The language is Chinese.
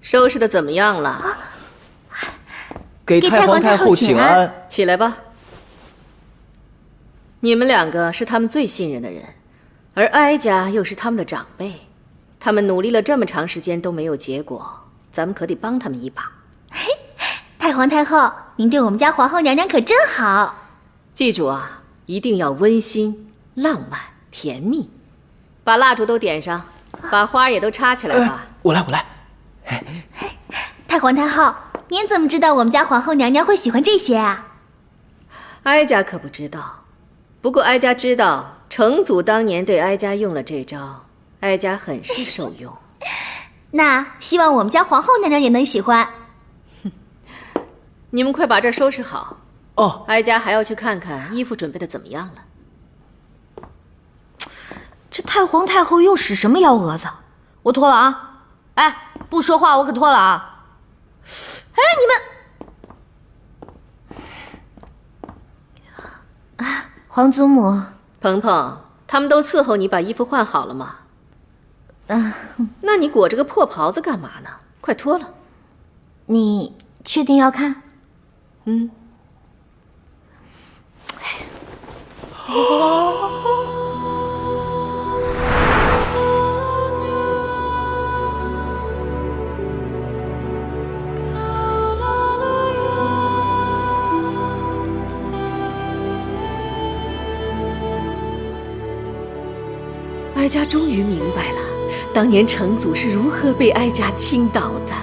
收拾的怎么样了？给太皇太后请安。起来吧。你们两个是他们最信任的人，而哀家又是他们的长辈，他们努力了这么长时间都没有结果，咱们可得帮他们一把。嘿，太皇太后，您对我们家皇后娘娘可真好。记住啊，一定要温馨、浪漫、甜蜜。把蜡烛都点上，把花也都插起来吧。我来。太皇太后，您怎么知道我们家皇后娘娘会喜欢这些啊？哀家可不知道，不过哀家知道成祖当年对哀家用了这招，哀家很是受用。那希望我们家皇后娘娘也能喜欢。你们快把这儿收拾好哦，哀家还要去看看衣服准备的怎么样了。这太皇太后又使什么幺蛾子？我脱了啊！哎，不说话我可脱了啊！哎，你们啊，皇祖母，鹏鹏，他们都伺候你把衣服换好了吗？那你裹着个破袍子干嘛呢？快脱了。你确定要看？哀家终于明白了，当年成祖是如何被哀家倾倒的。